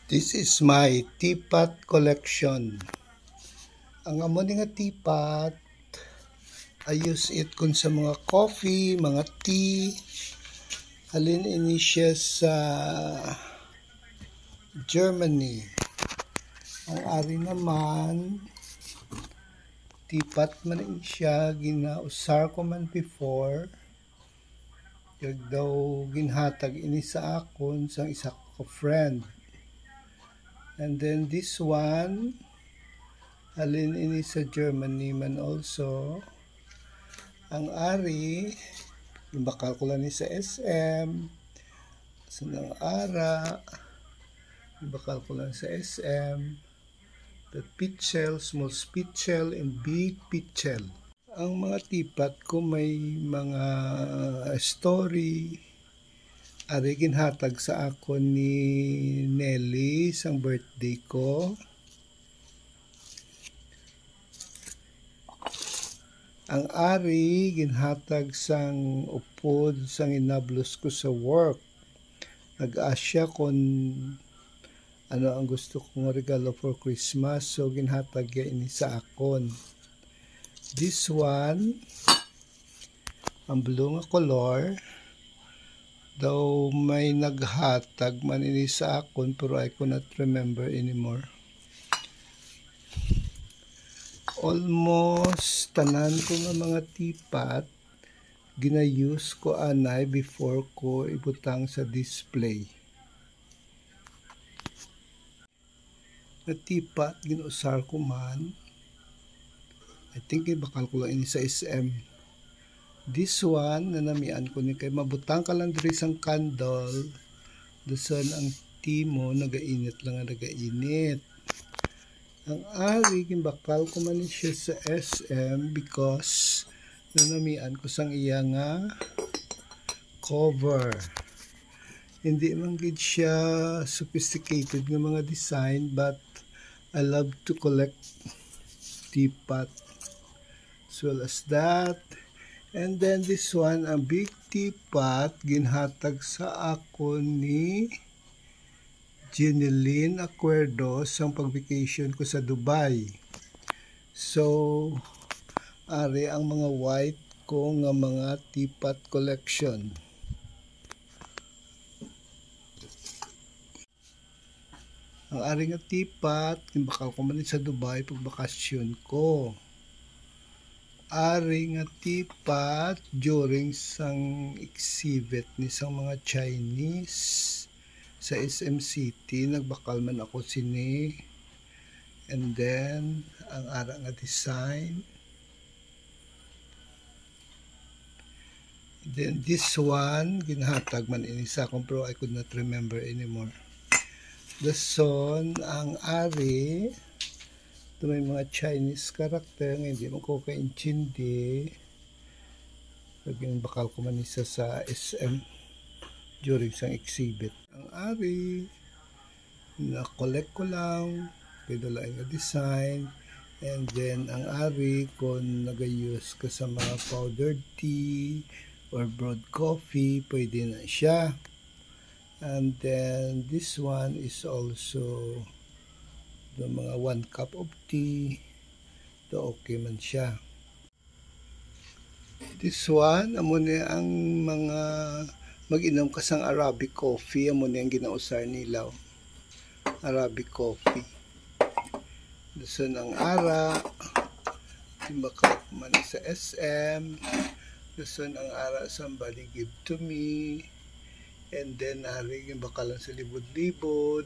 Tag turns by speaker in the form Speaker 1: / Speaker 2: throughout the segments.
Speaker 1: This is my teapot collection. Ang amo ni nga teapot, I use it kun sa mga coffee, mga tea. Halin ini siya sa Germany. Ang ari naman, teapot man ini siya, ginausar ko man before. Kag daw ginhatag ini sa akon sang isa ko friend. And then this one, halin ini sa Germany man also. Ang ari, bakal ko lang ni sa SM. Sanang ara, bakal ko lang sa SM. The pitchel, small pitchel, and big pitchel. Ang mga tipat ko may mga story. Ari ginhatag sa ako ni Nelly sang birthday ko. Ang ari ginhatag sang upod sang inablos ko sa work. Nag-asya kon ano ang gusto kong regalo for Christmas, so ginhatag ya ini sa akon. This one, ang blue nga color. Though may naghatag man ini sa akon, pero I cannot remember anymore. Almost tanan ko nga mga tipat, ginayuse ko anay before ko ibutang sa display. Na tipat, ginusar ko man. I think bakal ko lang ini sa SM. This one, nanamian ko ni kay mabutang ka lang diri sang candle. Dasan ang timo, nagainit lang nga nagainit. Ang ari, gimbakal ko man siya sa SM because nanamian ko sang iya nga cover. Hindi man gid siya sophisticated nga mga design, but I love to collect teapot as well as that. And then this one, ang big teapot, ginhatag sa ako ni Jeneline Acuerdo sang pag-vacation ko sa Dubai. So, ari ang mga white ko nga mga teapot collection. Ang ari nga teapot, bakal ko man sa Dubai pag bakasyon ko. Ari nga teapot during sang exhibit ni sang mga Chinese sa SM City, nagbakal man ako sini. And then ang ara nga design. Then this one ginhatag man ini sa akon, pero I could not remember anymore. The son, ang ari, ito may mga Chinese character nga hindi mo ko kaintindi. Laging bakal ko man isa sa SM during sang exhibit. Ang ari, na-collect ko lang, pinulain nga design. And then ang ari, kung nag-use ka sa mga powdered tea or brewed coffee, pwede na siya. And then this one is also the mga 1 cup of tea, to okay man siya. This one, amo ni ang mga mag-inom ka sang Arabic coffee, amo ni ang ginausar nila. Arabic coffee. Dasan ang ara, timbaka man sa SM. Dasan ang ara, somebody give to me. And then ari bakalan sa libod-libod.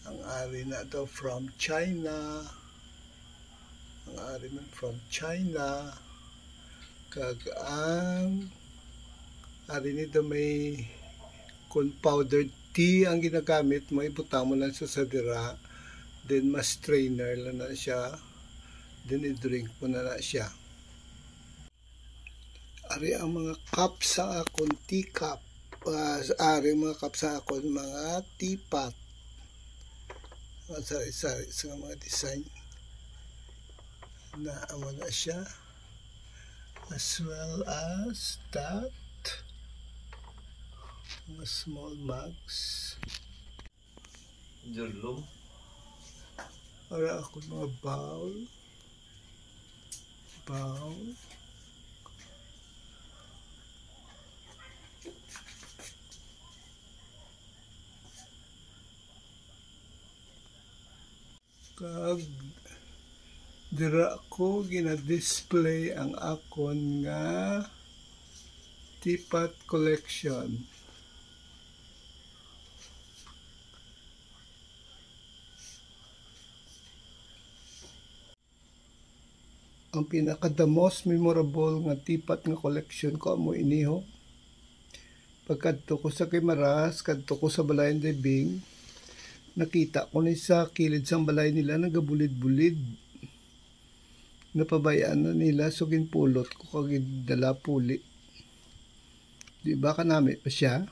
Speaker 1: Ang ari na daw from China. Ang ari man from China. Kag ang ari nito may kung powdered tea ang ginagamit mo, ibutang mo lang sa sadira. Then mas strainer lang na siya. Then i-drink mo na siya. Ari ang mga cup sa akong teacup. Ari mga cup sa akong mga teapot. Sari-sari sa mga design na amo na siya, as well as that mga small mugs.
Speaker 2: Jurlong.
Speaker 1: Para ako mga bowl. Kag dira ko gina-display ang akon nga teapot collection. Ang the most memorable nga teapot nga collection ko amo iniho. Pagkadto ko sa Kimaras, kadto ko sa Balayan de Bing, nakita ko ni sa kilid sang balay nila nagabulid-bulid. Napabayaan na nila so ginpulot ko kag dala puli. Di ba kanami pa siya?